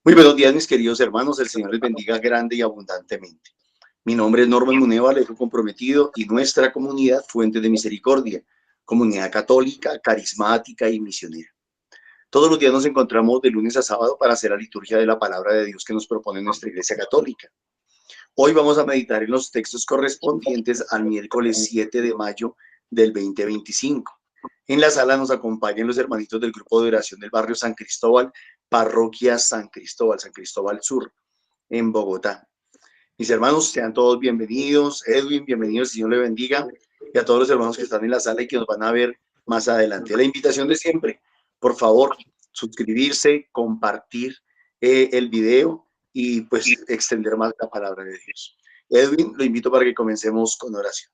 Muy buenos días, mis queridos hermanos. El Señor les bendiga grande y abundantemente. Mi nombre es Norman Muneva, Alejo Comprometido, y nuestra comunidad Fuente de Misericordia, comunidad católica, carismática y misionera. Todos los días nos encontramos de lunes a sábado para hacer la liturgia de la palabra de Dios que nos propone nuestra Iglesia Católica. Hoy vamos a meditar en los textos correspondientes al miércoles 7 de mayo del 2025. En la sala nos acompañan los hermanitos del grupo de oración del barrio San Cristóbal, parroquia San Cristóbal Sur, en Bogotá. Mis hermanos, sean todos bienvenidos. Edwin, bienvenido, el Señor le bendiga. Y a todos los hermanos que están en la sala y que nos van a ver más adelante. La invitación de siempre, por favor, suscribirse, compartir el video y pues extender más la palabra de Dios. Edwin, lo invito para que comencemos con oración.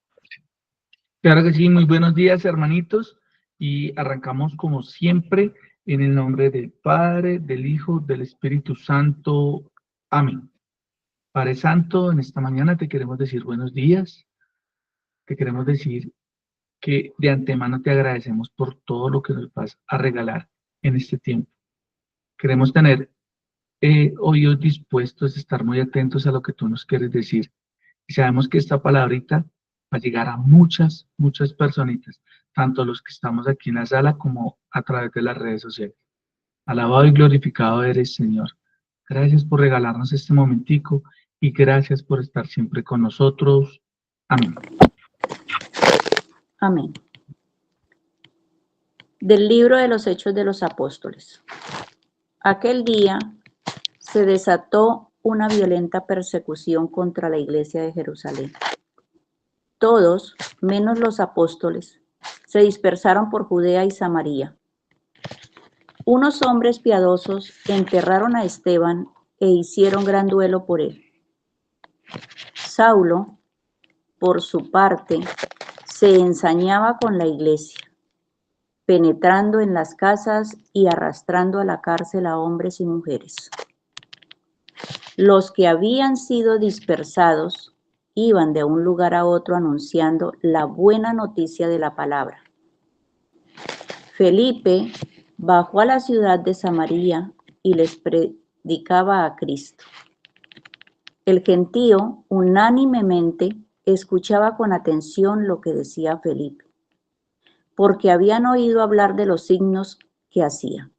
Claro que sí, muy buenos días, hermanitos, y arrancamos como siempre en el nombre del Padre, del Hijo, del Espíritu Santo. Amén. Padre Santo, en esta mañana te queremos decir buenos días, te queremos decir que de antemano te agradecemos por todo lo que nos vas a regalar en este tiempo. Queremos tener oídos dispuestos a estar muy atentos a lo que tú nos quieres decir. Y sabemos que esta palabrita va a llegar a muchas personitas, tanto los que estamos aquí en la sala como a través de las redes sociales. Alabado y glorificado eres, Señor. Gracias por regalarnos este momentico y gracias por estar siempre con nosotros. Amén. Amén. Del libro de los Hechos de los Apóstoles. Aquel día se desató una violenta persecución contra la iglesia de Jerusalén. Todos, menos los apóstoles, se dispersaron por Judea y Samaria. Unos hombres piadosos enterraron a Esteban e hicieron gran duelo por él. Saulo, por su parte, se ensañaba con la iglesia, penetrando en las casas y arrastrando a la cárcel a hombres y mujeres. Los que habían sido dispersados iban de un lugar a otro anunciando la buena noticia de la palabra. Felipe bajó a la ciudad de Samaria y les predicaba a Cristo. El gentío unánimemente escuchaba con atención lo que decía Felipe, porque habían oído hablar de los signos que hacía,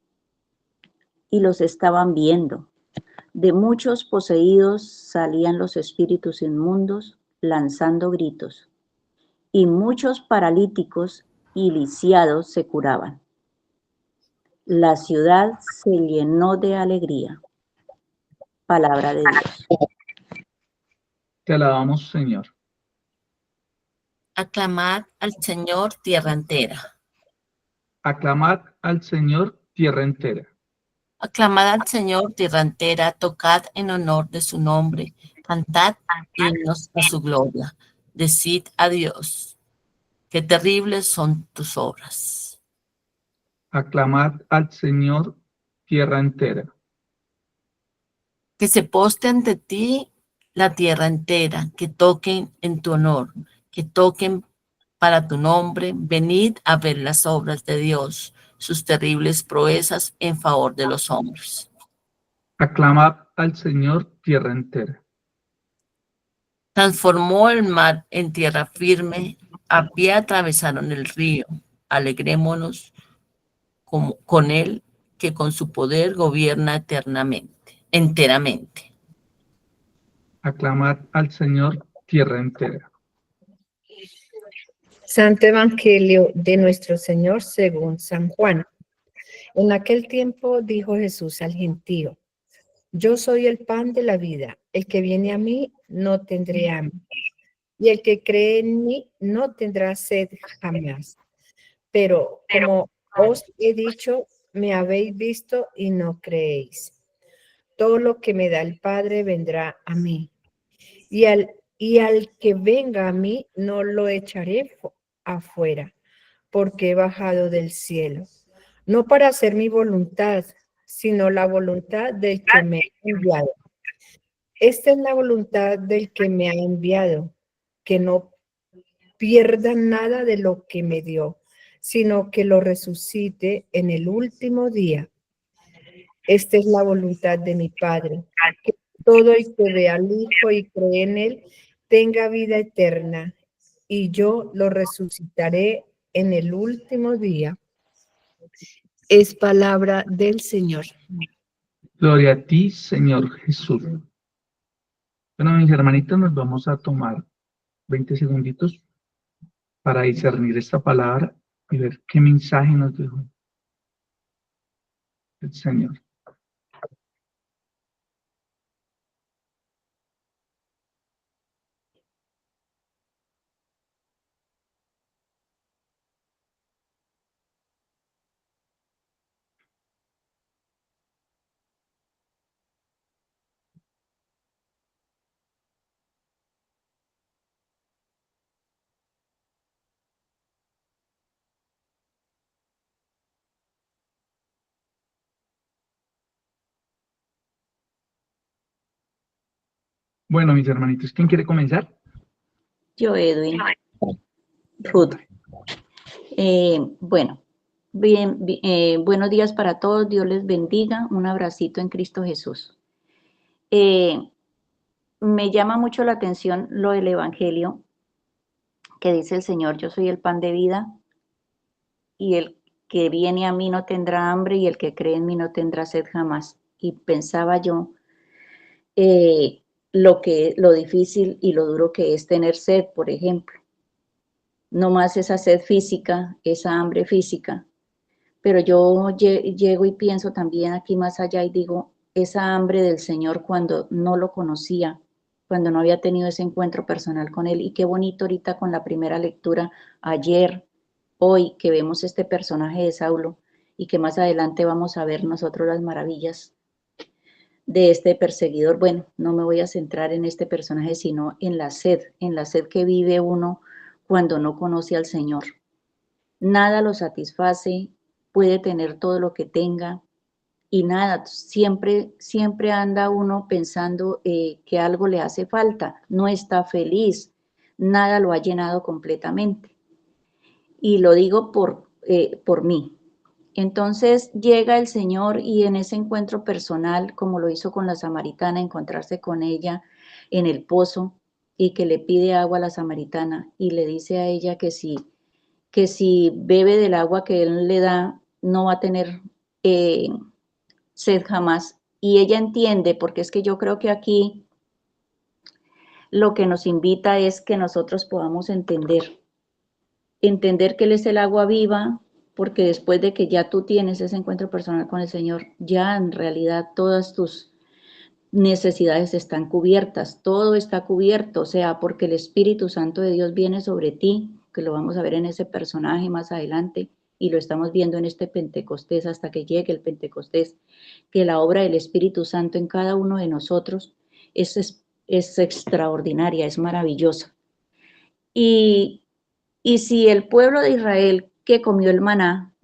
y los estaban viendo. De muchos poseídos salían los espíritus inmundos, lanzando gritos, y muchos paralíticos y lisiados se curaban. La ciudad se llenó de alegría. Palabra de Dios. Te alabamos, Señor. Aclamad al Señor, tierra entera. Aclamad al Señor, tierra entera. Aclamad al Señor, tierra entera, tocad en honor de su nombre, cantad himnos a su gloria. Decid a Dios, qué terribles son tus obras. Aclamad al Señor, tierra entera. Que se poste ante ti la tierra entera, que toquen en tu honor, que toquen para tu nombre. Venid a ver las obras de Dios, sus terribles proezas en favor de los hombres. Aclamad al Señor, tierra entera. Transformó el mar en tierra firme, a pie atravesaron el río. Alegrémonos con él, que con su poder gobierna enteramente. Aclamad al Señor, tierra entera. Santo Evangelio de nuestro Señor según San Juan. En aquel tiempo dijo Jesús al gentío: Yo soy el pan de la vida. El que viene a mí no tendrá hambre, y el que cree en mí no tendrá sed jamás. Pero como os he dicho, me habéis visto y no creéis. Todo lo que me da el Padre vendrá a mí, y al que venga a mí no lo echaré afuera, porque he bajado del cielo, no para hacer mi voluntad, sino la voluntad del que me ha enviado. Esta es la voluntad del que me ha enviado, que no pierda nada de lo que me dio, sino que lo resucite en el último día. Esta es la voluntad de mi Padre, que todo el que ve al Hijo y cree en Él tenga vida eterna, y yo lo resucitaré en el último día. Es palabra del Señor. Gloria a ti, Señor Jesús. Bueno, mis hermanitos, nos vamos a tomar 20 segunditos para discernir esta palabra y ver qué mensaje nos dejó el Señor. Bueno, mis hermanitos, ¿quién quiere comenzar? Yo, Edwin. Ruth. Bueno, buenos días para todos. Dios les bendiga. Un abracito en Cristo Jesús. Me llama mucho la atención lo del Evangelio que dice el Señor: yo soy el pan de vida, y el que viene a mí no tendrá hambre, y el que cree en mí no tendrá sed jamás. Y pensaba yo lo difícil y lo duro que es tener sed, por ejemplo. No más esa sed física, esa hambre física, pero yo llego y pienso también aquí más allá y digo, esa hambre del Señor cuando no lo conocía, cuando no había tenido ese encuentro personal con Él. Y qué bonito ahorita con la primera lectura, ayer, hoy, que vemos este personaje de Saulo y que más adelante vamos a ver nosotros las maravillas de este perseguidor. Bueno, no me voy a centrar en este personaje, sino en la sed que vive uno cuando no conoce al Señor. Nada lo satisface, puede tener todo lo que tenga y nada, siempre anda uno pensando que algo le hace falta, no está feliz, nada lo ha llenado completamente. Y lo digo por mí. Entonces llega el Señor y en ese encuentro personal, como lo hizo con la samaritana, encontrarse con ella en el pozo y que le pide agua a la samaritana y le dice a ella que si bebe del agua que él le da, no va a tener sed jamás. Y ella entiende, porque es que yo creo que aquí lo que nos invita es que nosotros podamos entender que Él es el agua viva, porque después de que ya tú tienes ese encuentro personal con el Señor, ya en realidad todas tus necesidades están cubiertas, todo está cubierto, o sea, porque el Espíritu Santo de Dios viene sobre ti, que lo vamos a ver en ese personaje más adelante, y lo estamos viendo en este Pentecostés hasta que llegue el Pentecostés, que la obra del Espíritu Santo en cada uno de nosotros es extraordinaria, es maravillosa. Y si el pueblo de Israel que comió el maná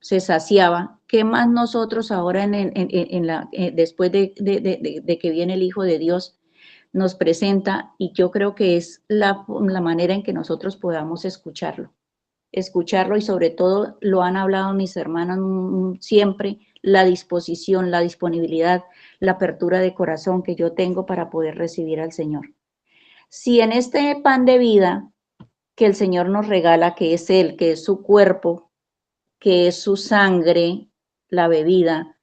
se saciaba, ¿qué más nosotros ahora después de que viene el Hijo de Dios nos presenta? Y yo creo que es la manera en que nosotros podamos escucharlo y sobre todo lo han hablado mis hermanos siempre, la disposición, la disponibilidad, la apertura de corazón que yo tengo para poder recibir al Señor. Si en este pan de vida que el Señor nos regala, que es Él, que es su cuerpo, que es su sangre, la bebida,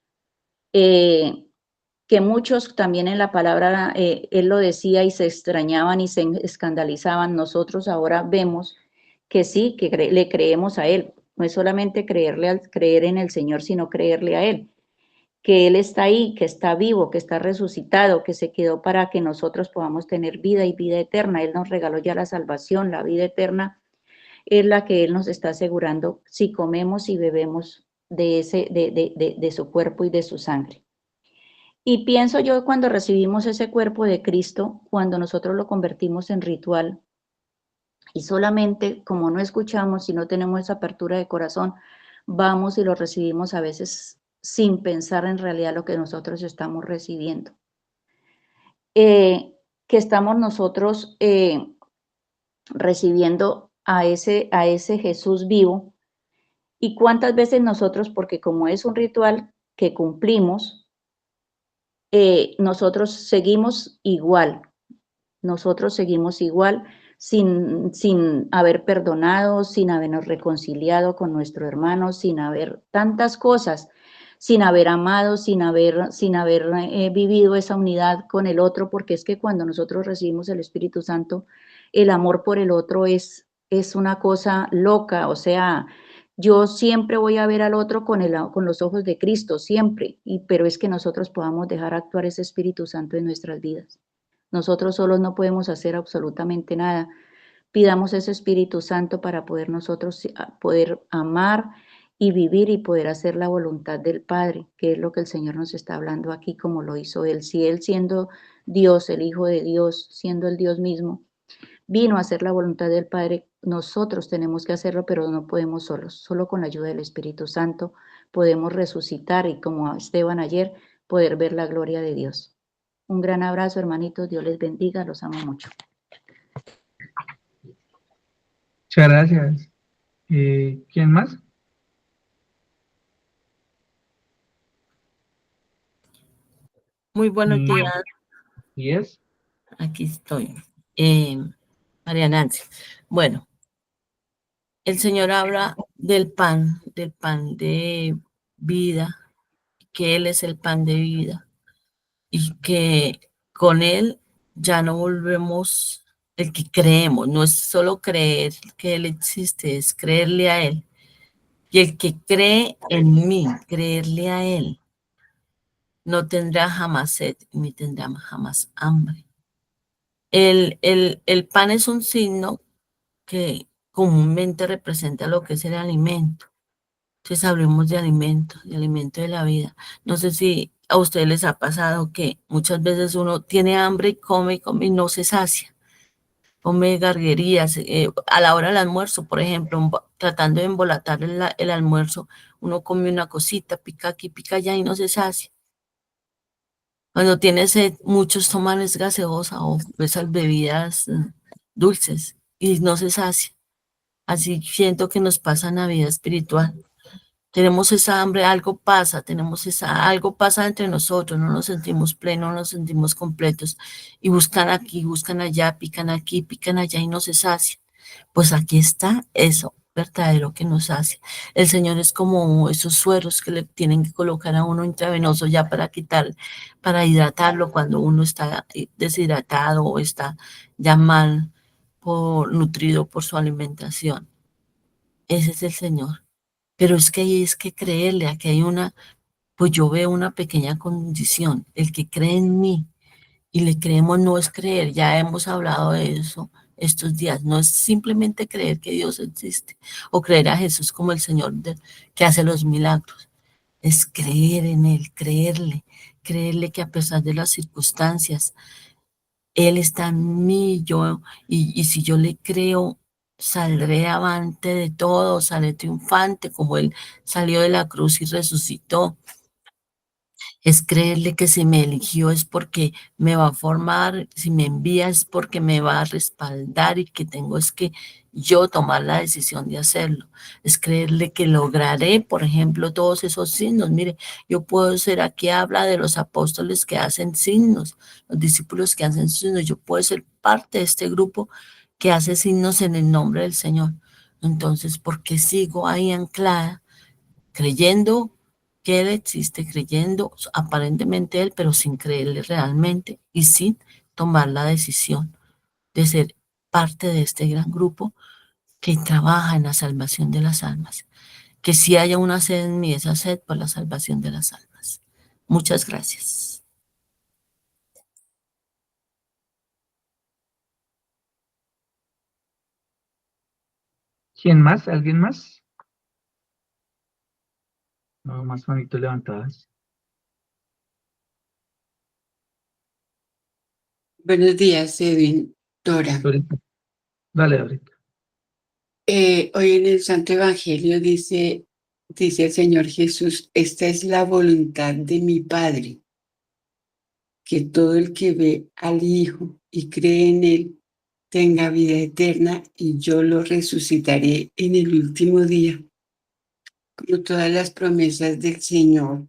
que muchos también en la palabra, Él lo decía y se extrañaban y se escandalizaban. Nosotros ahora vemos que sí, que le creemos a Él. No es solamente creer en el Señor, sino creerle a Él. Que Él está ahí, que está vivo, que está resucitado, que se quedó para que nosotros podamos tener vida y vida eterna. Él nos regaló ya la salvación, la vida eterna es la que Él nos está asegurando si comemos y bebemos de su cuerpo y de su sangre. Y pienso yo cuando recibimos ese cuerpo de Cristo, cuando nosotros lo convertimos en ritual, y solamente como no escuchamos y no tenemos esa apertura de corazón, vamos y lo recibimos a veces sin pensar en realidad lo que nosotros estamos recibiendo. Que estamos nosotros recibiendo a ese Jesús vivo. Y cuántas veces nosotros, porque como es un ritual, que cumplimos, nosotros seguimos igual. Nosotros seguimos igual sin haber perdonado, sin habernos reconciliado con nuestro hermano, sin haber tantas cosas, sin haber amado, sin haber vivido esa unidad con el otro, porque es que cuando nosotros recibimos el Espíritu Santo, el amor por el otro es una cosa loca. O sea, yo siempre voy a ver al otro con los ojos de Cristo, siempre, pero es que nosotros podamos dejar actuar ese Espíritu Santo en nuestras vidas. Nosotros solos no podemos hacer absolutamente nada. Pidamos ese Espíritu Santo para poder nosotros poder amar y vivir y poder hacer la voluntad del Padre, que es lo que el Señor nos está hablando aquí, como lo hizo Él. Si Él, siendo Dios, el Hijo de Dios, siendo el Dios mismo, vino a hacer la voluntad del Padre, nosotros tenemos que hacerlo, pero no podemos solos. Solo con la ayuda del Espíritu Santo podemos resucitar y, como a Esteban ayer, poder ver la gloria de Dios. Un gran abrazo, hermanitos. Dios les bendiga. Los amo mucho. Muchas gracias. ¿Quién más? Muy buenos días. ¿Y es? Aquí estoy. María Nancy. Bueno, el Señor habla del pan de vida, que Él es el pan de vida y que con Él ya no volvemos el que creemos. No es solo creer que Él existe, es creerle a Él. Y el que cree en mí, creerle a Él, no tendrá jamás sed ni tendrá jamás hambre. El pan es un signo que comúnmente representa lo que es el alimento. Entonces hablemos de alimento de la vida. No sé si a ustedes les ha pasado que muchas veces uno tiene hambre y come y no se sacia. Come garguerías. A la hora del almuerzo, por ejemplo, tratando de embolatar el almuerzo, uno come una cosita, pica aquí, pica allá y no se sacia. Cuando tienes sed, muchos toman gaseosa o esas bebidas dulces y no se sacia. Así siento que nos pasa en la vida espiritual. Tenemos esa hambre, algo pasa, algo pasa entre nosotros, no nos sentimos plenos, no nos sentimos completos y buscan aquí, buscan allá, pican aquí, pican allá y no se sacian. Pues aquí está eso verdadero que nos hace. El Señor es como esos sueros que le tienen que colocar a uno intravenoso ya para hidratarlo cuando uno está deshidratado o está ya mal nutrido por su alimentación. Ese es el Señor. Pero es que ahí es que creerle, aquí hay pues yo veo una pequeña condición. El que cree en mí y le creemos no es creer, ya hemos hablado de eso estos días, no es simplemente creer que Dios existe o creer a Jesús como el Señor que hace los milagros, es creer en Él, creerle que a pesar de las circunstancias, Él está en mí, y si yo le creo, saldré avante de todo, saldré triunfante, como Él salió de la cruz y resucitó. Es creerle que si me eligió es porque me va a formar, si me envía es porque me va a respaldar y que tengo es que yo tomar la decisión de hacerlo. Es creerle que lograré, por ejemplo, todos esos signos. Mire, yo puedo ser, aquí habla de los apóstoles que hacen signos, los discípulos que hacen signos. Yo puedo ser parte de este grupo que hace signos en el nombre del Señor. Entonces, ¿por qué sigo ahí anclada, creyendo que Él existe, creyendo aparentemente Él, pero sin creerle realmente y sin tomar la decisión de ser parte de este gran grupo que trabaja en la salvación de las almas? Que si haya una sed en mí, esa sed por la salvación de las almas. Muchas gracias. ¿Quién más? ¿Alguien más? No, más manitos levantadas. Buenos días, Edwin, Dora. Dale, ahorita. Hoy en el Santo Evangelio dice el Señor Jesús: esta es la voluntad de mi Padre, que todo el que ve al Hijo y cree en Él tenga vida eterna, y yo lo resucitaré en el último día. Como todas las promesas del Señor,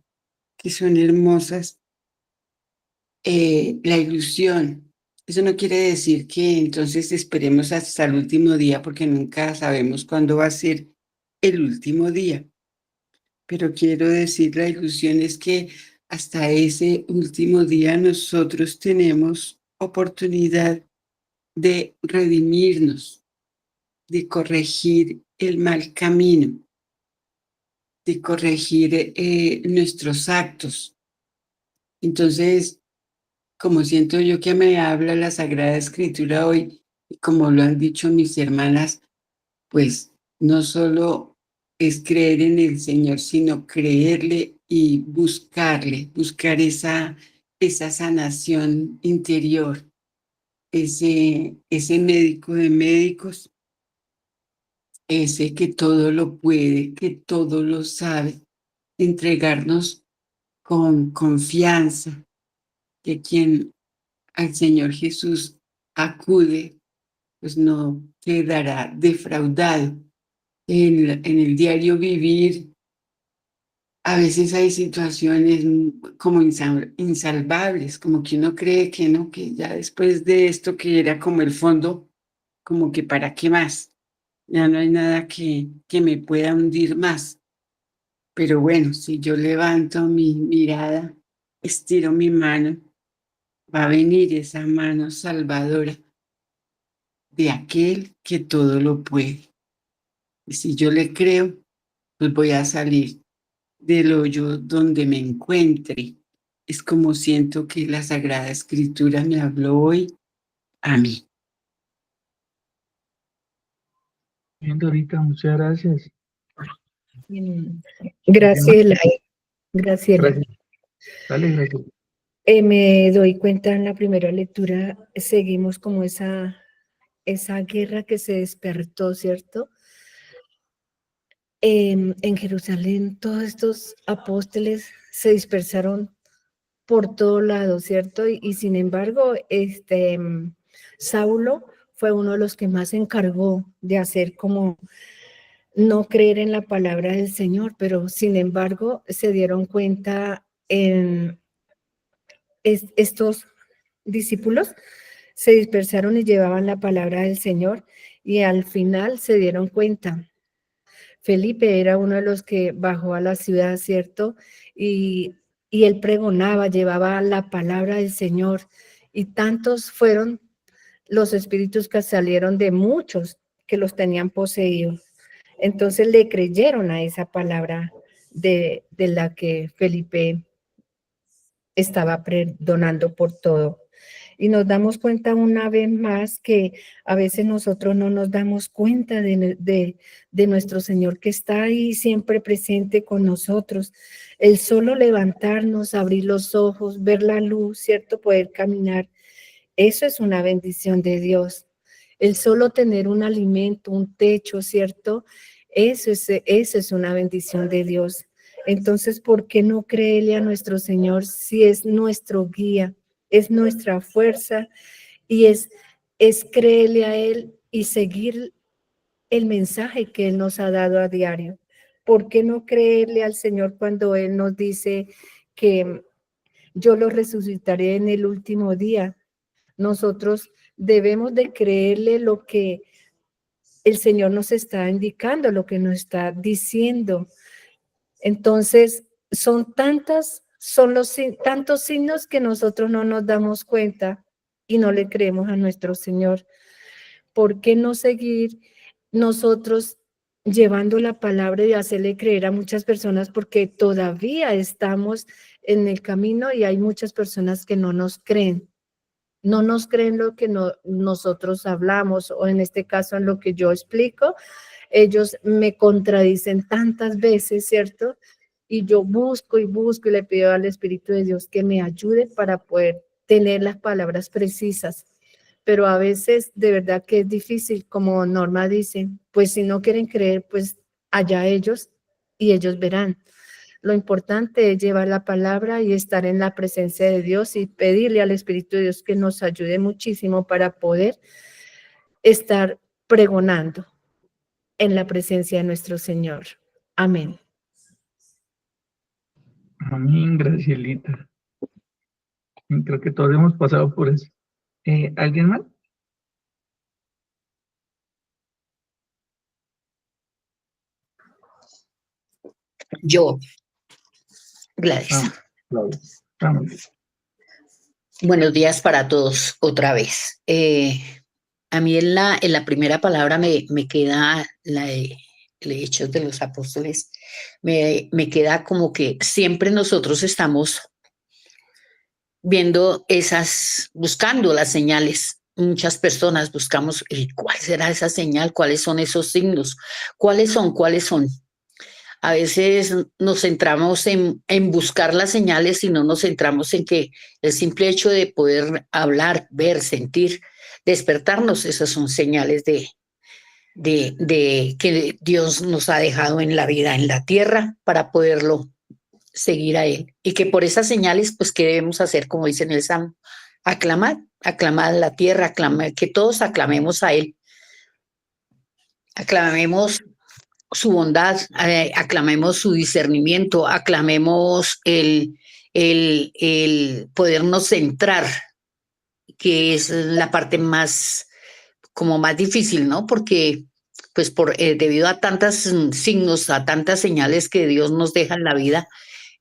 que son hermosas. La ilusión. Eso no quiere decir que entonces esperemos hasta el último día, porque nunca sabemos cuándo va a ser el último día. Pero quiero decir, la ilusión es que hasta ese último día nosotros tenemos oportunidad de redimirnos, de corregir el mal camino, de corregir nuestros actos. Entonces, como siento yo que me habla la Sagrada Escritura hoy, y como lo han dicho mis hermanas, pues no solo es creer en el Señor, sino creerle y buscarle, buscar esa sanación interior, ese médico de médicos, ese que todo lo puede, que todo lo sabe, entregarnos con confianza, que quien al Señor Jesús acude, pues no quedará defraudado. En el diario vivir, a veces hay situaciones como insalvables, como que uno cree que no, que ya después de esto que era como el fondo, como que para qué más, ya no hay nada que me pueda hundir más. Pero bueno, si yo levanto mi mirada, estiro mi mano, va a venir esa mano salvadora de aquel que todo lo puede. Y si yo le creo, pues voy a salir del hoyo donde me encuentre. Es como siento que la Sagrada Escritura me habló hoy a mí. Bien, Dorita, muchas gracias. Graciela, Graciela. Gracias. Dale, gracias. Me doy cuenta en la primera lectura, seguimos como esa guerra que se despertó, ¿cierto? En Jerusalén todos estos apóstoles se dispersaron por todo lado, ¿cierto? Y sin embargo, Saulo fue uno de los que más se encargó de hacer como no creer en la palabra del Señor, pero sin embargo se dieron cuenta en estos discípulos se dispersaron y llevaban la palabra del Señor y al final se dieron cuenta. Felipe era uno de los que bajó a la ciudad, ¿cierto? Y él pregonaba, llevaba la palabra del Señor y tantos fueron los espíritus que salieron de muchos que los tenían poseídos. Entonces le creyeron a esa palabra de la que Felipe estaba perdonando por todo. Y nos damos cuenta una vez más que a veces nosotros no nos damos cuenta de nuestro Señor que está ahí siempre presente con nosotros. El solo levantarnos, abrir los ojos, ver la luz, ¿cierto? Poder caminar, eso es una bendición de Dios. El solo tener un alimento, un techo, ¿cierto? Eso es una bendición de Dios. Entonces, ¿por qué no creerle a nuestro Señor si es nuestro guía, es nuestra fuerza y es creerle a Él y seguir el mensaje que Él nos ha dado a diario? ¿Por qué no creerle al Señor cuando Él nos dice que yo lo resucitaré en el último día? Nosotros debemos de creerle lo que el Señor nos está indicando, lo que nos está diciendo. Entonces, son tantos signos que nosotros no nos damos cuenta y no le creemos a nuestro Señor. ¿Por qué no seguir nosotros llevando la palabra y hacerle creer a muchas personas? Porque todavía estamos en el camino y hay muchas personas que no nos creen. No nos creen lo que nosotros hablamos o en este caso en lo que yo explico. Ellos me contradicen tantas veces, ¿cierto? Y yo busco y le pido al Espíritu de Dios que me ayude para poder tener las palabras precisas. Pero a veces de verdad que es difícil, como Norma dice, pues si no quieren creer, pues allá ellos y ellos verán. Lo importante es llevar la palabra y estar en la presencia de Dios y pedirle al Espíritu de Dios que nos ayude muchísimo para poder estar pregonando en la presencia de nuestro Señor. Amén. Amén, Gracielita. Creo que todos hemos pasado por eso. ¿Alguien más? Yo, Gladys. Claudia. Vamos. Buenos días para todos otra vez. A mí en la primera palabra me queda la de Hechos de los Apóstoles, me queda como que siempre nosotros estamos viendo buscando las señales. Muchas personas buscamos, ¿cuál será esa señal? ¿Cuáles son esos signos? ¿Cuáles son? A veces nos centramos en buscar las señales y no nos centramos en que el simple hecho de poder hablar, ver, sentir, despertarnos, esas son señales de que Dios nos ha dejado en la vida, en la tierra, para poderlo seguir a Él. Y que por esas señales, pues, ¿qué debemos hacer? Como dice en el Salmo, aclamar a la tierra, que todos aclamemos a Él. Aclamemos su bondad, aclamemos su discernimiento, aclamemos el podernos centrar, que es la parte más difícil, ¿no? Porque pues debido a tantos signos, a tantas señales que Dios nos deja en la vida,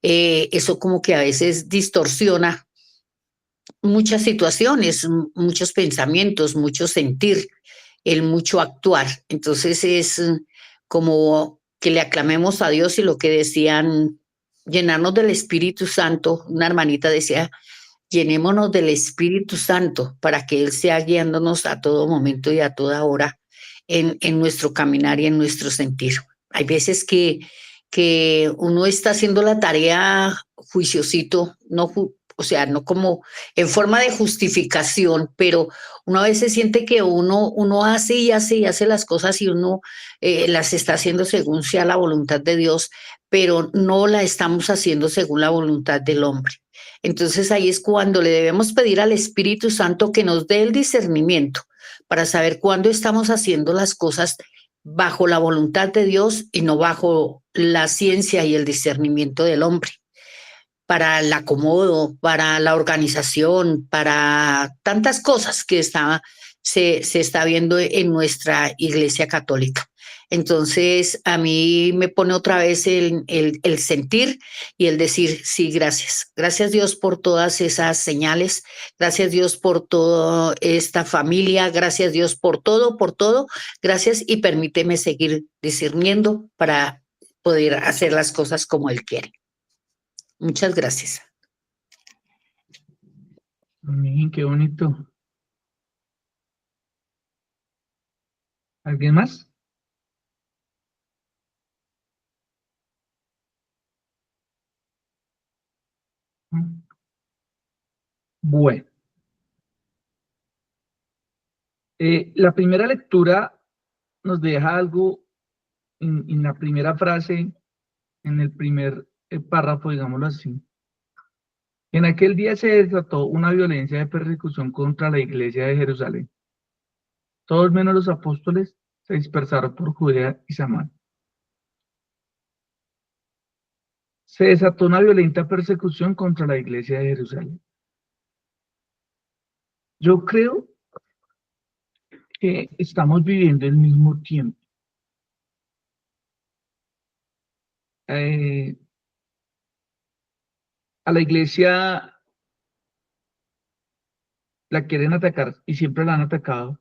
eso como que a veces distorsiona muchas situaciones, muchos pensamientos, mucho sentir, el mucho actuar. Entonces es como que le aclamemos a Dios y lo que decían, llenarnos del Espíritu Santo. Una hermanita decía, llenémonos del Espíritu Santo para que Él sea guiándonos a todo momento y a toda hora en nuestro caminar y en nuestro sentir. Hay veces que uno está haciendo la tarea juiciosito, no como en forma de justificación, pero uno a veces siente que uno hace y hace y hace las cosas y uno las está haciendo según sea la voluntad de Dios, pero no la estamos haciendo según la voluntad del hombre. Entonces ahí es cuando le debemos pedir al Espíritu Santo que nos dé el discernimiento para saber cuándo estamos haciendo las cosas bajo la voluntad de Dios y no bajo la ciencia y el discernimiento del hombre, para el acomodo, para la organización, para tantas cosas que se está viendo en nuestra Iglesia Católica. Entonces, a mí me pone otra vez el sentir y el decir, sí, gracias. Gracias Dios por todas esas señales. Gracias Dios por toda esta familia. Gracias Dios por todo, por todo. Gracias y permíteme seguir discerniendo para poder hacer las cosas como Él quiere. Muchas gracias. Amén, qué bonito. ¿Alguien más? Bueno. La primera lectura nos deja algo en la primera frase, en el primer párrafo, digámoslo así. En aquel día se desató una violencia de persecución contra la iglesia de Jerusalén. Todos menos los apóstoles se dispersaron por Judea y Samaria. Se desató una violenta persecución contra la iglesia de Jerusalén. Yo creo que estamos viviendo el mismo tiempo. A la iglesia la quieren atacar y siempre la han atacado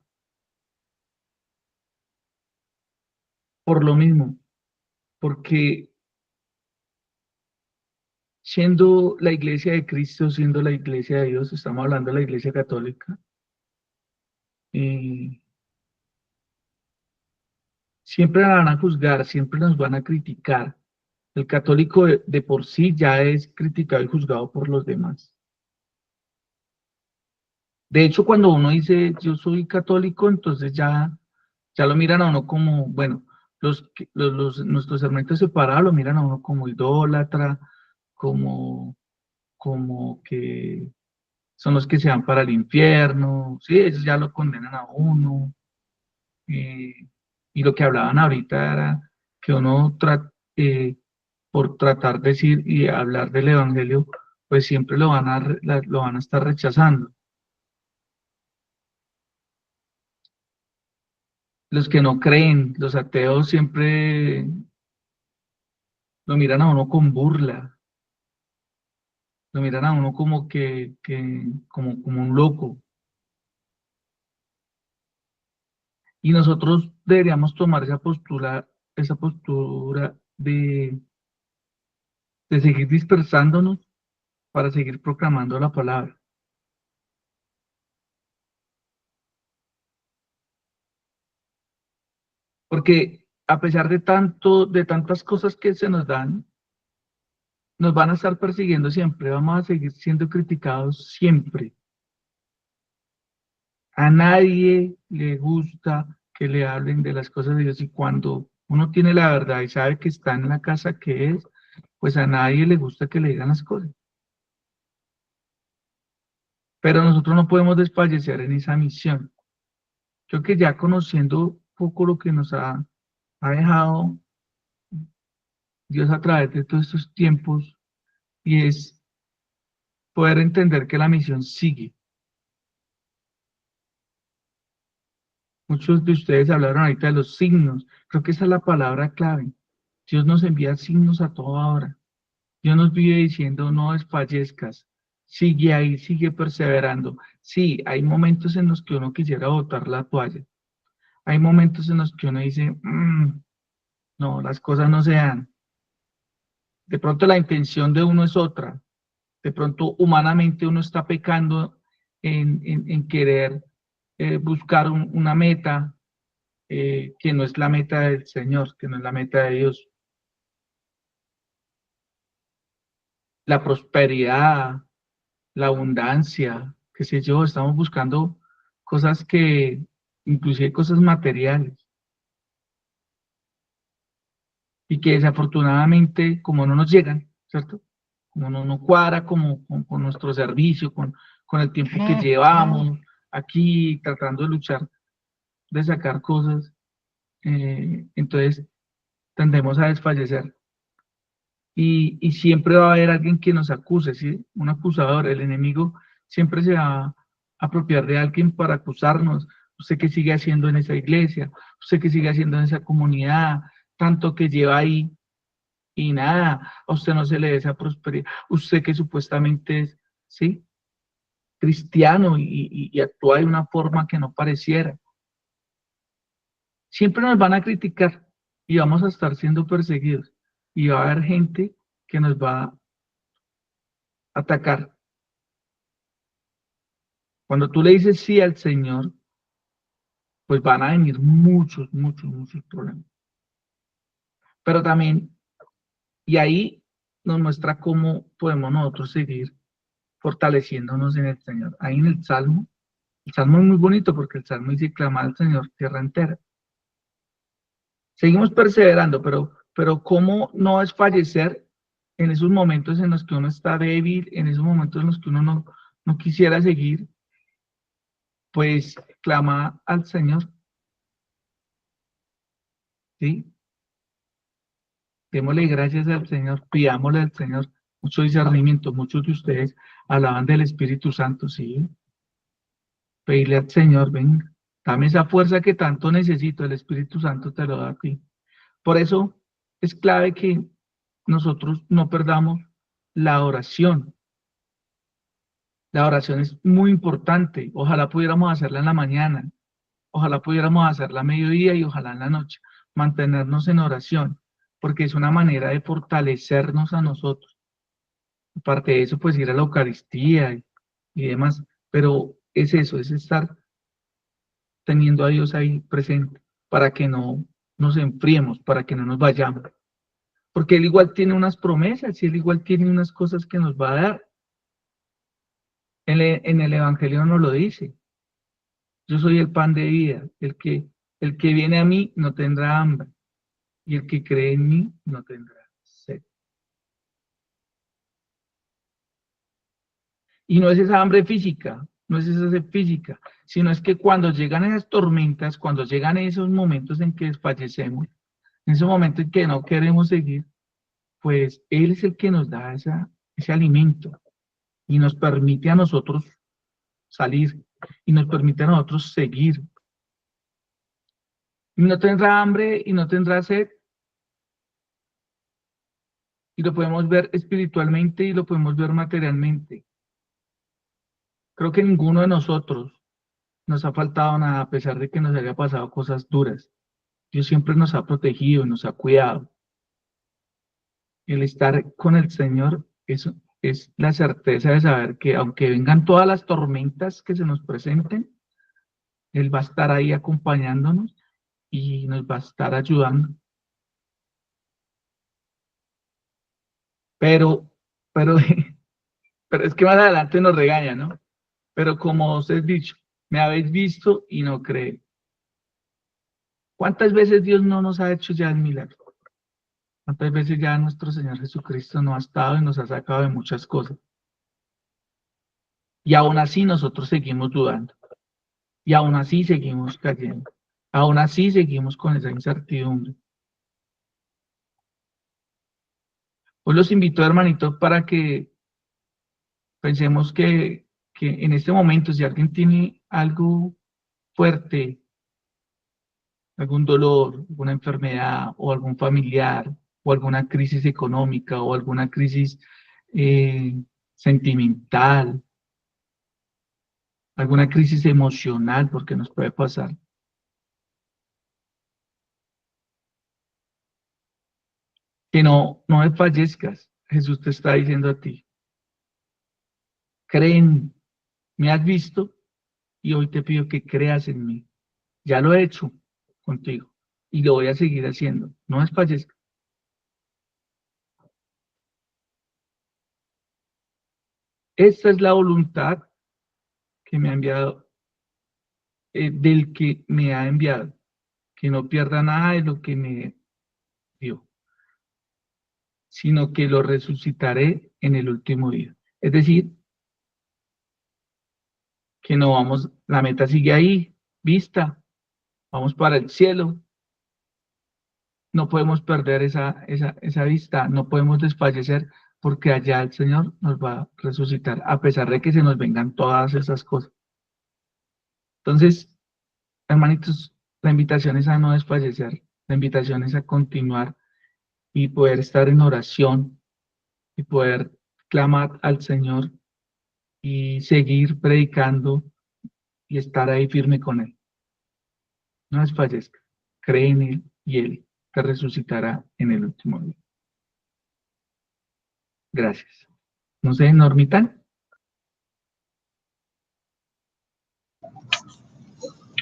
por lo mismo, porque siendo la iglesia de Cristo, siendo la iglesia de Dios, estamos hablando de la iglesia católica, siempre la van a juzgar, siempre nos van a criticar. El católico de por sí ya es criticado y juzgado por los demás. De hecho, cuando uno dice yo soy católico, entonces ya lo miran a uno como, bueno, nuestros hermanos separados lo miran a uno como idólatra, como que son los que se van para el infierno, sí, ellos ya lo condenan a uno. Y lo que hablaban ahorita era que uno por tratar de decir y hablar del Evangelio, pues siempre lo van a estar rechazando. Los que no creen, los ateos siempre lo miran a uno con burla, lo miran a uno como como un loco. Y nosotros deberíamos tomar esa postura de seguir dispersándonos para seguir proclamando la palabra. Porque a pesar de tantas cosas que se nos dan, nos van a estar persiguiendo siempre, vamos a seguir siendo criticados siempre. A nadie le gusta que le hablen de las cosas de Dios, y cuando uno tiene la verdad y sabe que está en la casa que es, pues a nadie le gusta que le digan las cosas. Pero nosotros no podemos desfallecer en esa misión. Creo que ya conociendo un poco lo que nos ha dejado Dios a través de todos estos tiempos, y es poder entender que la misión sigue. Muchos de ustedes hablaron ahorita de los signos. Creo que esa es la palabra clave. Dios nos envía signos a toda hora. Dios nos vive diciendo, no desfallezcas, sigue ahí, sigue perseverando. Sí, hay momentos en los que uno quisiera botar la toalla. Hay momentos en los que uno dice, no, las cosas no se dan. De pronto la intención de uno es otra. De pronto humanamente uno está pecando en querer buscar una meta que no es la meta del Señor, que no es la meta de Dios. La prosperidad, la abundancia, qué sé yo, estamos buscando cosas inclusive cosas materiales, y que desafortunadamente, como no nos llegan, ¿cierto? Como no cuadra con nuestro servicio, con el tiempo que llevamos aquí tratando de luchar, de sacar cosas, entonces tendemos a desfallecer. Y siempre va a haber alguien que nos acuse, ¿sí? Un acusador, el enemigo siempre se va a apropiar de alguien para acusarnos. Usted que sigue haciendo en esa iglesia, usted que sigue haciendo en esa comunidad, tanto que lleva ahí y nada, a usted no se le da esa prosperidad. Usted que supuestamente es, ¿sí? Cristiano y actúa de una forma que no pareciera. Siempre nos van a criticar y vamos a estar siendo perseguidos. Y va a haber gente que nos va a atacar. Cuando tú le dices sí al Señor, pues van a venir muchos problemas. Pero también, y ahí nos muestra cómo podemos nosotros seguir fortaleciéndonos en el Señor. Ahí en el Salmo es muy bonito porque el Salmo dice, clama al Señor tierra entera. Seguimos perseverando, pero cómo no desfallecer en esos momentos en los que uno está débil, en esos momentos en los que uno no quisiera seguir, pues clama al Señor. ¿Sí? Démosle gracias al Señor, pidámosle al Señor mucho discernimiento. Muchos de ustedes hablaban del Espíritu Santo, ¿sí? Pedirle al Señor, ven, dame esa fuerza que tanto necesito, el Espíritu Santo te lo da a ti. Por eso es clave que nosotros no perdamos la oración. La oración es muy importante. Ojalá pudiéramos hacerla en la mañana, ojalá pudiéramos hacerla a mediodía y ojalá en la noche. Mantenernos en oración, porque es una manera de fortalecernos a nosotros. Aparte de eso, pues ir a la Eucaristía y demás. Pero es eso, es estar teniendo a Dios ahí presente para que no nos enfriemos, para que no nos vayamos. Porque Él igual tiene unas promesas y Él igual tiene unas cosas que nos va a dar. En el Evangelio nos lo dice. Yo soy el pan de vida. El que viene a mí no tendrá hambre. Y el que cree en mí no tendrá sed. Y no es esa hambre física, no es esa sed física, sino es que cuando llegan esas tormentas, cuando llegan esos momentos en que desfallecemos, en esos momentos en que no queremos seguir, pues Él es el que nos da ese alimento y nos permite a nosotros salir y nos permite a nosotros seguir. Y no tendrá hambre y no tendrá sed. Y lo podemos ver espiritualmente y lo podemos ver materialmente. Creo que ninguno de nosotros nos ha faltado nada a pesar de que nos haya pasado cosas duras. Dios siempre nos ha protegido, nos ha cuidado. El estar con el Señor es la certeza de saber que aunque vengan todas las tormentas que se nos presenten, Él va a estar ahí acompañándonos y nos va a estar ayudando. Pero, pero, pero es que más adelante nos regaña, ¿no? Pero como os he dicho, me habéis visto y no creéis. ¿Cuántas veces Dios no nos ha hecho ya el milagro? ¿Cuántas veces ya nuestro Señor Jesucristo no ha estado y nos ha sacado de muchas cosas? Y aún así nosotros seguimos dudando. Y aún así seguimos cayendo. Aún así seguimos con esa incertidumbre. Hoy los invito, hermanitos, para que pensemos que en este momento, si alguien tiene algo fuerte, algún dolor, alguna enfermedad o algún familiar o alguna crisis económica o alguna crisis eh, sentimental, alguna crisis emocional, porque nos puede pasar. Que no desfallezcas. Jesús te está diciendo a ti, creen, me has visto y hoy te pido que creas en mí. Ya lo he hecho contigo y lo voy a seguir haciendo. No desfallezcas. Esta es la voluntad que me ha enviado, del que me ha enviado, que no pierda nada de lo que me dio, sino que lo resucitaré en el último día. Es decir, que no vamos, la meta sigue ahí, vista, vamos para el cielo, no podemos perder esa vista, no podemos desfallecer, porque allá el Señor nos va a resucitar, a pesar de que se nos vengan todas esas cosas. Entonces, hermanitos, la invitación es a no desfallecer, la invitación es a continuar y poder estar en oración y poder clamar al Señor y seguir predicando y estar ahí firme con Él. No desfallezca, cree en Él y Él te resucitará en el último día. Gracias. No sé, Normitan.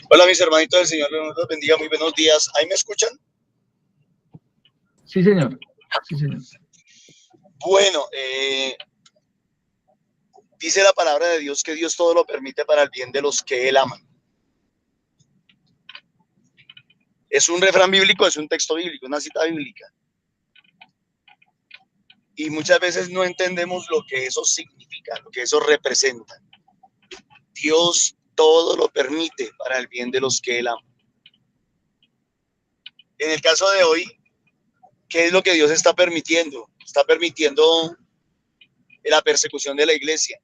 Hola mis hermanitos del Señor, los bendiga, muy buenos días. ¿Ahí me escuchan? Sí, señor. Sí, señor. Bueno, dice la palabra de Dios que Dios todo lo permite para el bien de los que Él ama. Es un refrán bíblico, es un texto bíblico, una cita bíblica. Y muchas veces no entendemos lo que eso significa, lo que eso representa. Dios todo lo permite para el bien de los que Él ama. En el caso de hoy, ¿qué es lo que Dios está permitiendo? Está permitiendo la persecución de la iglesia.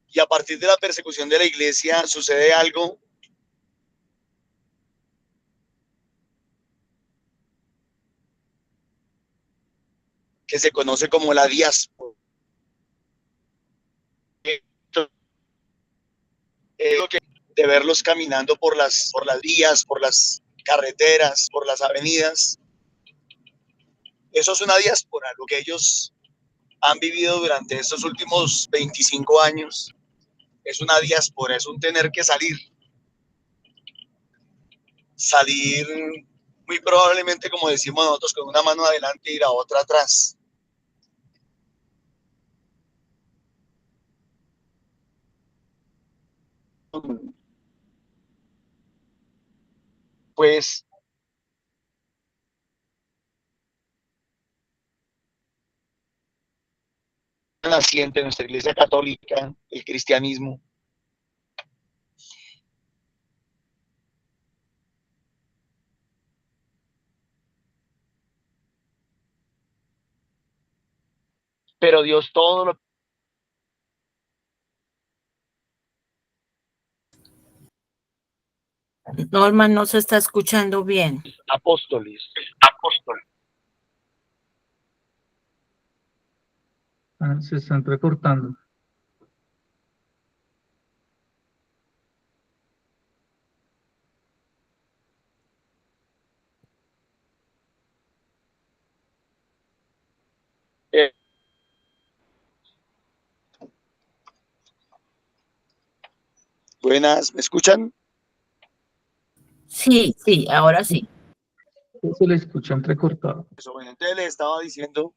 Y a partir de la persecución de la iglesia sucede algo que se conoce como la diáspora. De verlos caminando por las vías, por las carreteras, por las avenidas. Eso es una diáspora, lo que ellos han vivido durante estos últimos 25 años. Es una diáspora, es un tener que salir muy probablemente, como decimos nosotros, con una mano adelante y la otra atrás. Pues naciente en nuestra iglesia católica, el cristianismo, pero Dios todo lo Norman no se está escuchando bien. apóstoles. Se están recortando. Buenas, ¿me escuchan? Sí, sí, ahora sí. Se le escucha entrecortado. Eso, bueno, entonces les estaba diciendo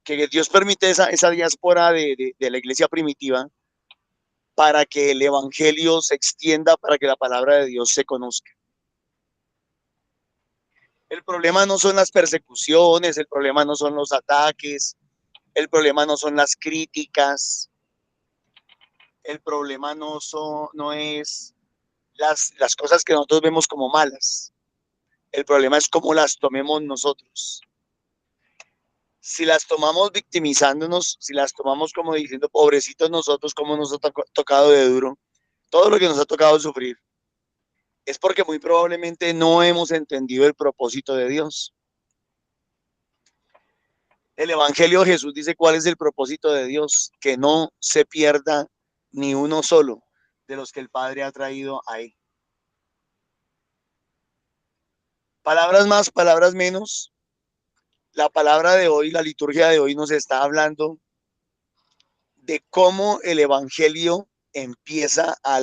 que Dios permite esa diáspora de la iglesia primitiva para que el evangelio se extienda, para que la palabra de Dios se conozca. El problema no son las persecuciones, el problema no son los ataques, el problema no son las críticas, el problema no es las cosas que nosotros vemos como malas. El problema es cómo las tomemos nosotros. Si las tomamos victimizándonos, si las tomamos como diciendo, pobrecitos nosotros, cómo nos ha tocado de duro, todo lo que nos ha tocado sufrir, es porque muy probablemente no hemos entendido el propósito de Dios. El Evangelio de Jesús dice cuál es el propósito de Dios, que no se pierda ni uno solo de los que el Padre ha traído a Él. Palabras más, palabras menos. La palabra de hoy, la liturgia de hoy nos está hablando de cómo el Evangelio empieza a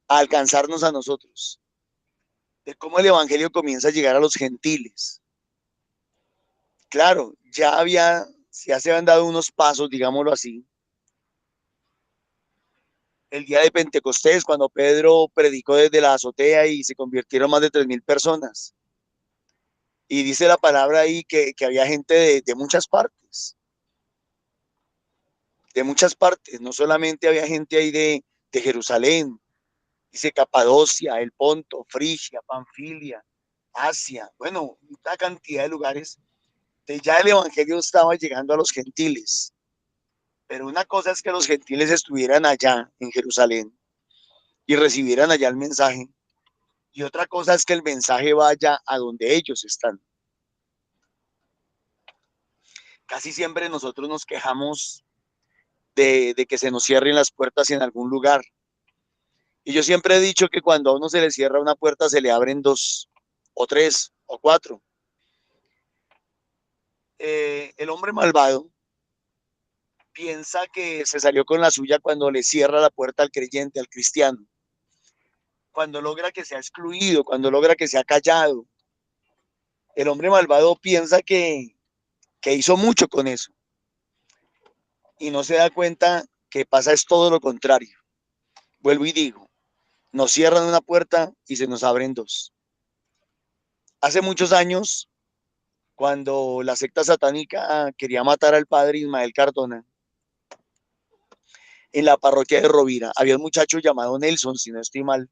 alcanzarnos a nosotros, de cómo el Evangelio comienza a llegar a los gentiles. Claro, ya se habían dado unos pasos, digámoslo así. El día de Pentecostés, cuando Pedro predicó desde la azotea y se convirtieron más de 3.000 personas. Y dice la palabra ahí que había gente de muchas partes. De muchas partes, no solamente había gente ahí de Jerusalén, dice Capadocia, el Ponto, Frigia, Panfilia, Asia, bueno, una cantidad de lugares. Ya el evangelio estaba llegando a los gentiles, pero una cosa es que los gentiles estuvieran allá en Jerusalén y recibieran allá el mensaje, y otra cosa es que el mensaje vaya a donde ellos están. Casi siempre nosotros nos quejamos de que se nos cierren las puertas en algún lugar. Y yo siempre he dicho que cuando a uno se le cierra una puerta, se le abren 2 o 3 o 4. El hombre malvado piensa que se salió con la suya cuando le cierra la puerta al creyente, al cristiano. Cuando logra que sea excluido, cuando logra que sea callado. El hombre malvado piensa que hizo mucho con eso. Y no se da cuenta que pasa es todo lo contrario. Vuelvo y digo, nos cierran una puerta y se nos abren 2. Hace muchos años, cuando la secta satánica quería matar al padre Ismael Cardona, en la parroquia de Rovira, había un muchacho llamado Nelson, si no estoy mal,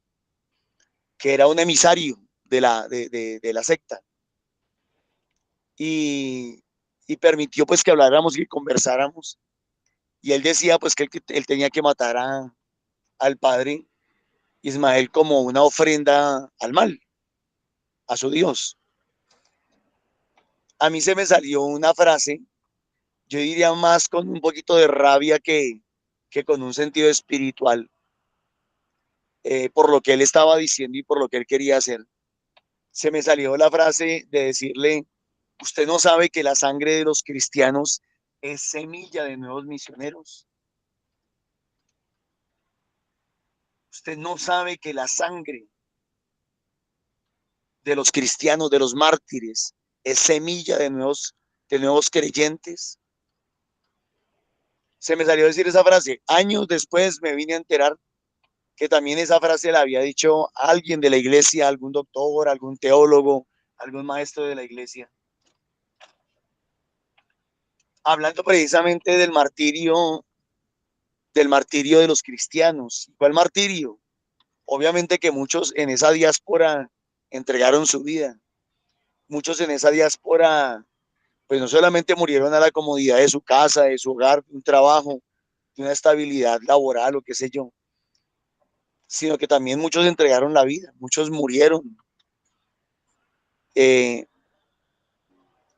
que era un emisario de la secta. Y permitió pues que habláramos y que conversáramos. Y él decía pues que él tenía que matar al padre Ismael como una ofrenda al mal, a su Dios. A mí se me salió una frase, yo diría más con un poquito de rabia que con un sentido espiritual, por lo que él estaba diciendo y por lo que él quería hacer. Se me salió la frase de decirle, usted no sabe que la sangre de los cristianos es semilla de nuevos misioneros. Usted no sabe que la sangre de los cristianos, de los mártires, es semilla de nuevos creyentes. Se me salió a decir esa frase. Años después me vine a enterar que también esa frase la había dicho alguien de la iglesia, algún doctor, algún teólogo, algún maestro de la iglesia. Hablando precisamente del martirio de los cristianos. ¿Cuál martirio? Obviamente que muchos en esa diáspora entregaron su vida. Muchos en esa diáspora pues no solamente murieron a la comodidad de su casa, de su hogar, de un trabajo, de una estabilidad laboral o qué sé yo, sino que también muchos entregaron la vida, muchos murieron.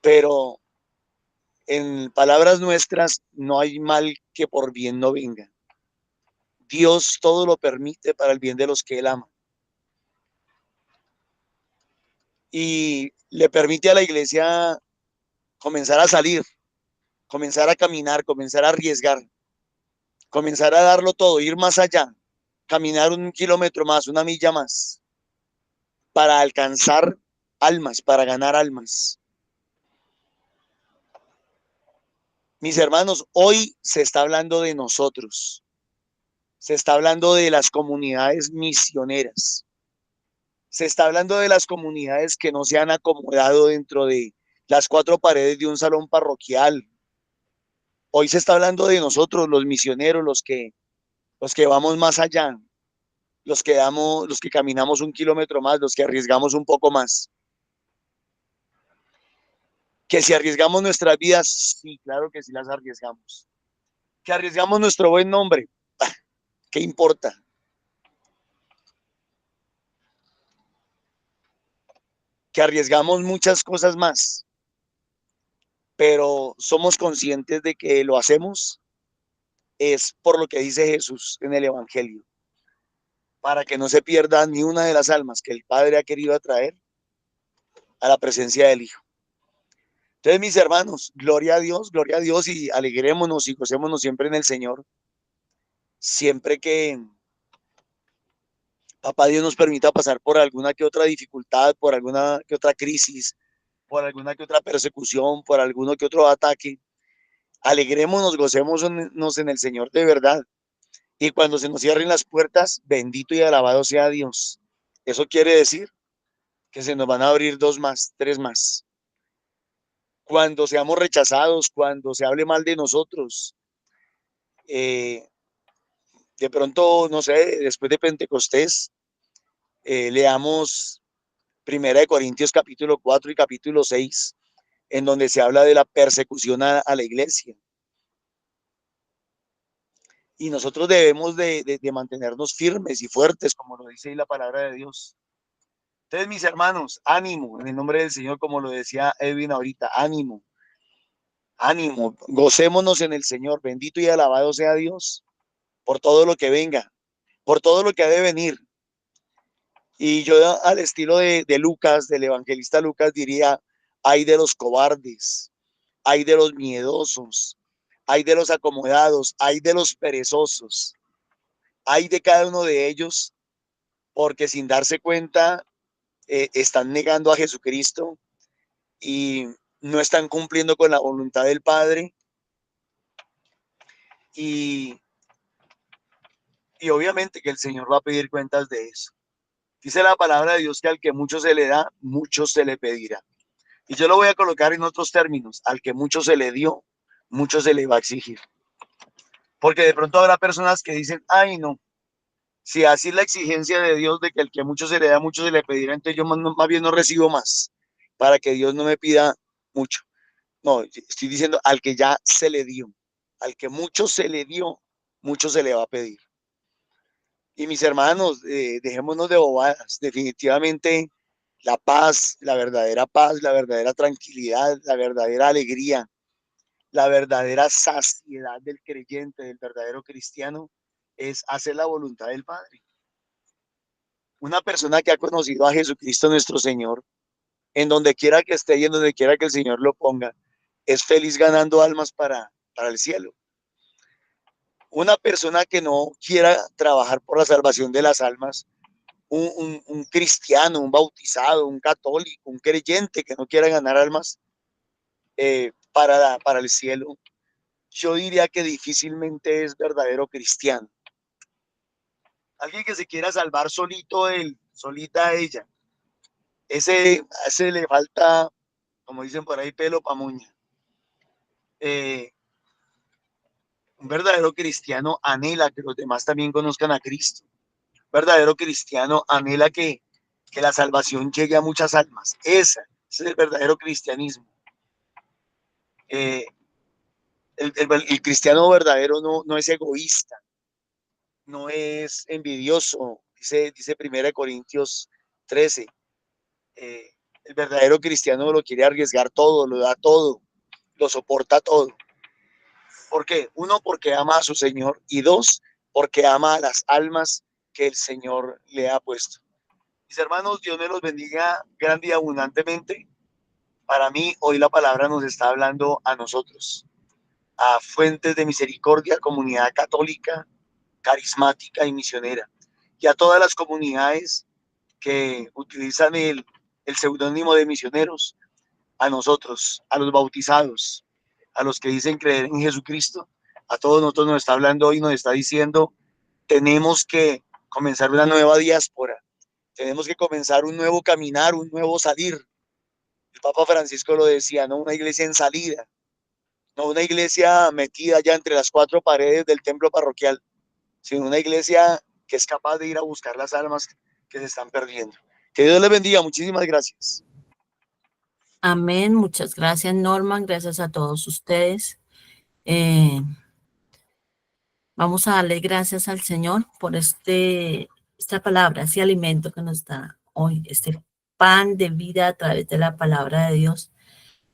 Pero en palabras nuestras, no hay mal que por bien no venga. Dios todo lo permite para el bien de los que Él ama. Y le permite a la iglesia comenzar a salir, comenzar a caminar, comenzar a arriesgar, comenzar a darlo todo, ir más allá, caminar 1 kilómetro más, 1 milla más, para alcanzar almas, para ganar almas. Mis hermanos, hoy se está hablando de nosotros, se está hablando de las comunidades misioneras, se está hablando de las comunidades que no se han acomodado dentro de las 4 paredes de un salón parroquial. Hoy se está hablando de nosotros, los misioneros, los que vamos más allá, los que caminamos 1 kilómetro más, los que arriesgamos un poco más. Que si arriesgamos nuestras vidas, sí, claro que sí las arriesgamos. Que arriesgamos nuestro buen nombre, ¿qué importa? Que arriesgamos muchas cosas más, pero somos conscientes de que lo hacemos es por lo que dice Jesús en el Evangelio, para que no se pierda ni una de las almas que el Padre ha querido atraer a la presencia del Hijo. Entonces, mis hermanos, gloria a Dios y alegrémonos y gocémonos siempre en el Señor. Siempre que Papá Dios nos permita pasar por alguna que otra dificultad, por alguna que otra crisis, por alguna que otra persecución, por alguno que otro ataque, alegrémonos, gocémonos en el Señor de verdad. Y cuando se nos cierren las puertas, bendito y alabado sea Dios. Eso quiere decir que se nos van a abrir 2 más, 3 más. Cuando seamos rechazados, cuando se hable mal de nosotros, de pronto, no sé, después de Pentecostés, leamos 1 Corintios capítulo 4 y capítulo 6, en donde se habla de la persecución a la iglesia. Y nosotros debemos de mantenernos firmes y fuertes, como lo dice ahí la palabra de Dios. Entonces, mis hermanos, ánimo, en el nombre del Señor, como lo decía Edwin ahorita, ánimo, ánimo, gocémonos en el Señor, bendito y alabado sea Dios por todo lo que venga, por todo lo que ha de venir. Y yo al estilo de Lucas, del evangelista Lucas, diría, ay de los cobardes, ay de los miedosos, ay de los acomodados, ay de los perezosos, ay de cada uno de ellos, porque sin darse cuenta están negando a Jesucristo y no están cumpliendo con la voluntad del Padre. Y obviamente que el Señor va a pedir cuentas de eso. Dice la palabra de Dios que al que mucho se le da, mucho se le pedirá. Y yo lo voy a colocar en otros términos. Al que mucho se le dio, mucho se le va a exigir. Porque de pronto habrá personas que dicen, ay no, si así es la exigencia de Dios de que el que mucho se le da, mucho se le pedirá, entonces yo más bien no recibo más, para que Dios no me pida mucho. No, estoy diciendo al que ya se le dio, al que mucho se le dio, mucho se le va a pedir. Y mis hermanos, dejémonos de bobadas. Definitivamente la paz, la verdadera tranquilidad, la verdadera alegría, la verdadera saciedad del creyente, del verdadero cristiano, es hacer la voluntad del Padre. Una persona que ha conocido a Jesucristo nuestro Señor, en donde quiera que esté y en donde quiera que el Señor lo ponga, es feliz ganando almas para el cielo. Una persona que no quiera trabajar por la salvación de las almas, un cristiano, un bautizado, un católico, un creyente que no quiera ganar almas para el cielo, yo diría que difícilmente es verdadero cristiano. Alguien que se quiera salvar solito él, solita ella, ese le falta, como dicen por ahí, pelo pa' moña. Un verdadero cristiano anhela que los demás también conozcan a Cristo. Un verdadero cristiano anhela que la salvación llegue a muchas almas. Ese es el verdadero cristianismo. Eh, el cristiano verdadero no es egoísta, no es envidioso, dice 1 Corintios 13. El verdadero cristiano lo quiere arriesgar todo, lo da todo, lo soporta todo. ¿Por qué? Uno, porque ama a su Señor, y dos, porque ama a las almas que el Señor le ha puesto. Mis hermanos, Dios me los bendiga grande y abundantemente. Para mí, hoy la palabra nos está hablando a nosotros, a Fuentes de Misericordia, comunidad católica, carismática y misionera, y a todas las comunidades que utilizan el seudónimo de misioneros, a nosotros, a los bautizados, a los que dicen creer en Jesucristo. A todos nosotros nos está hablando hoy, nos está diciendo, tenemos que comenzar una nueva diáspora, tenemos que comenzar un nuevo caminar, un nuevo salir. El Papa Francisco lo decía, no una iglesia en salida, no una iglesia metida ya entre las cuatro paredes del templo parroquial, sino una iglesia que es capaz de ir a buscar las almas que se están perdiendo. Que Dios les bendiga, muchísimas gracias. Amén, muchas gracias Norman, gracias a todos ustedes. Vamos a darle gracias al Señor por esta palabra, ese alimento que nos da hoy, este pan de vida a través de la palabra de Dios,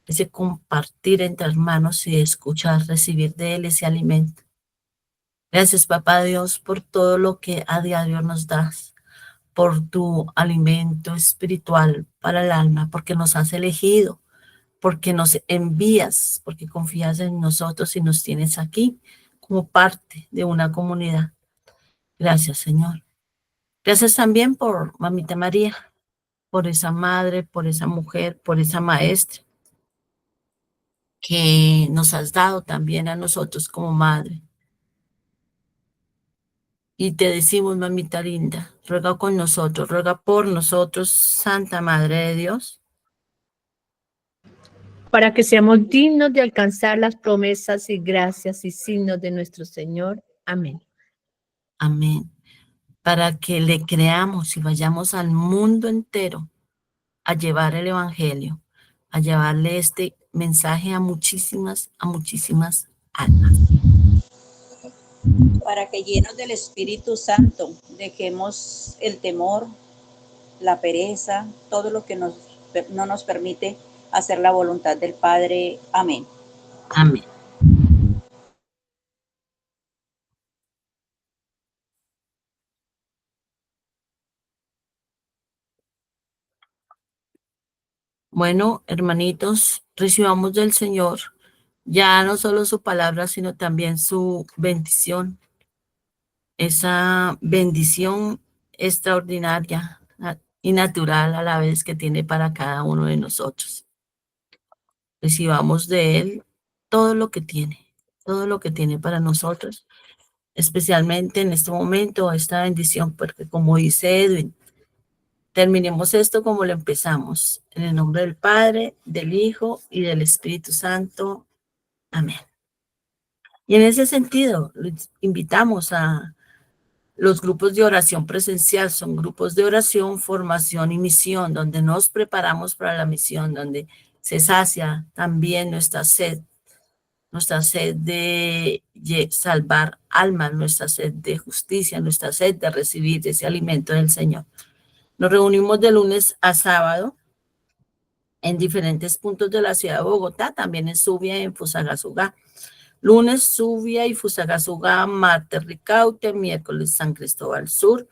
ese compartir entre hermanos y escuchar, recibir de Él ese alimento. Gracias, Papá Dios, por todo lo que a diario nos das, por tu alimento espiritual para el alma, porque nos has elegido, porque nos envías, porque confías en nosotros y nos tienes aquí como parte de una comunidad. Gracias, Señor. Gracias también por Mamita María, por esa madre, por esa mujer, por esa maestra que nos has dado también a nosotros como madre. Y te decimos, mamita linda, ruega con nosotros, ruega por nosotros, Santa Madre de Dios, para que seamos dignos de alcanzar las promesas y gracias y signos de nuestro Señor. Amén. amén, para que le creamos y vayamos al mundo entero a llevar el Evangelio, a llevarle este mensaje a muchísimas almas. Para que llenos del Espíritu Santo dejemos el temor, la pereza, todo lo que no nos permite hacer la voluntad del Padre. Amén. Amén. Bueno, hermanitos, recibamos del Señor ya no solo su palabra, sino también su bendición. Esa bendición extraordinaria y natural a la vez que tiene para cada uno de nosotros. Recibamos de Él todo lo que tiene para nosotros, especialmente en este momento, esta bendición, porque como dice Edwin, terminemos esto como lo empezamos, en el nombre del Padre, del Hijo y del Espíritu Santo. Amén. Y en ese sentido, los invitamos a los grupos de oración presencial. Son grupos de oración, formación y misión, donde nos preparamos para la misión, donde se sacia también nuestra sed de salvar almas, nuestra sed de justicia, nuestra sed de recibir ese alimento del Señor. Nos reunimos de lunes a sábado en diferentes puntos de la ciudad de Bogotá, también en Subia y en Fusagasugá. Lunes, Subia y Fusagasugá, martes, Ricaute, miércoles, San Cristóbal Sur,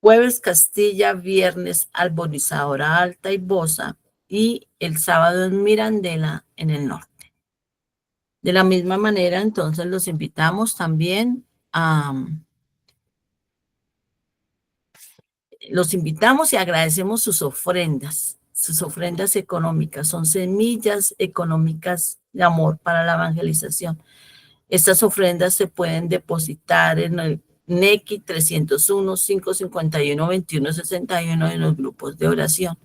jueves, Castilla, viernes, Alborizadora Alta y Bosa, y el sábado en Mirandela, en el norte. De la misma manera, entonces, los invitamos también los invitamos y agradecemos sus ofrendas económicas. Son semillas económicas de amor para la evangelización. Estas ofrendas se pueden depositar en el NECI 301-551-2161 en los grupos de oración.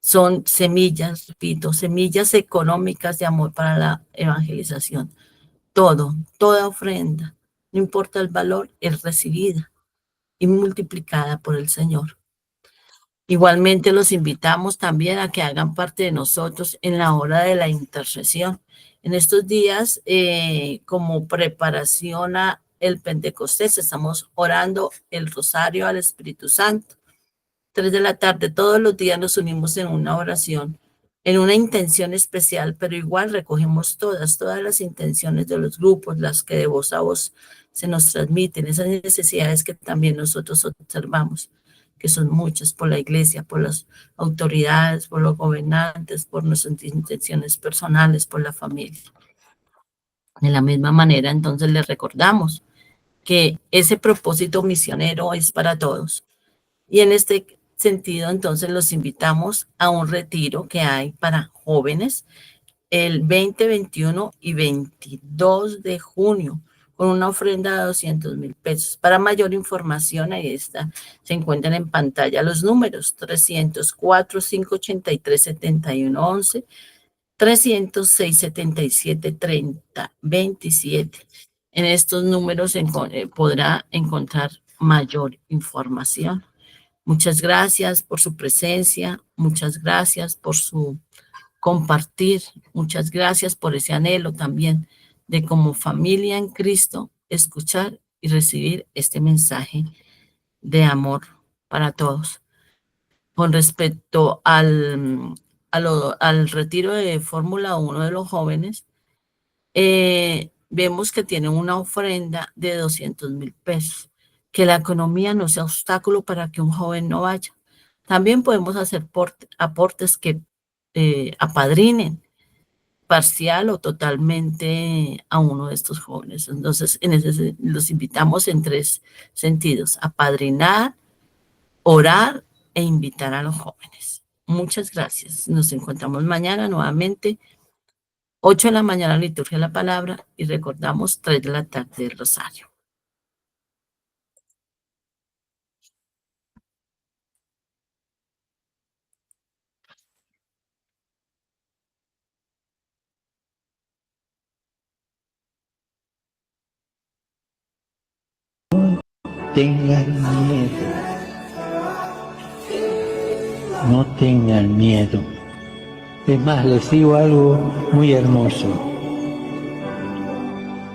Son semillas, repito, semillas económicas de amor para la evangelización. Toda ofrenda, no importa el valor, es recibida y multiplicada por el Señor. Igualmente los invitamos también a que hagan parte de nosotros en la hora de la intercesión. En estos días, como preparación a el Pentecostés, estamos orando el rosario al Espíritu Santo. 3 de la tarde, todos los días nos unimos en una oración, en una intención especial, pero igual recogemos todas las intenciones de los grupos, las que de voz a voz se nos transmiten, esas necesidades que también nosotros observamos, que son muchas por la iglesia, por las autoridades, por los gobernantes, por nuestras intenciones personales, por la familia. De la misma manera, entonces les recordamos que ese propósito misionero es para todos. Y en este sentido, entonces los invitamos a un retiro que hay para jóvenes el 20, 21 y 22 de junio, con una ofrenda de 200,000 pesos. Para mayor información, ahí está, se encuentran en pantalla los números 304-583-7111, 306-77-30-27. En estos números podrá encontrar mayor información. Muchas gracias por su presencia, muchas gracias por su compartir, muchas gracias por ese anhelo también de como familia en Cristo escuchar y recibir este mensaje de amor para todos. Con respecto al retiro de Fórmula 1 de los jóvenes, vemos que tienen una ofrenda de 200,000 pesos. Que la economía no sea obstáculo para que un joven no vaya. También podemos hacer aportes que apadrinen parcial o totalmente a uno de estos jóvenes. Entonces, los invitamos en 3 sentidos: apadrinar, orar e invitar a los jóvenes. Muchas gracias. Nos encontramos mañana nuevamente, 8 de la mañana, liturgia de la palabra, y recordamos 3 de la tarde el rosario. Tengan miedo, no tengan miedo. Es más, les digo algo muy hermoso.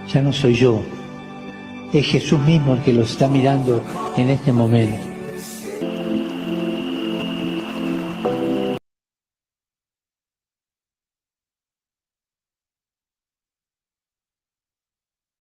Ya no soy yo, es Jesús mismo el que los está mirando en este momento.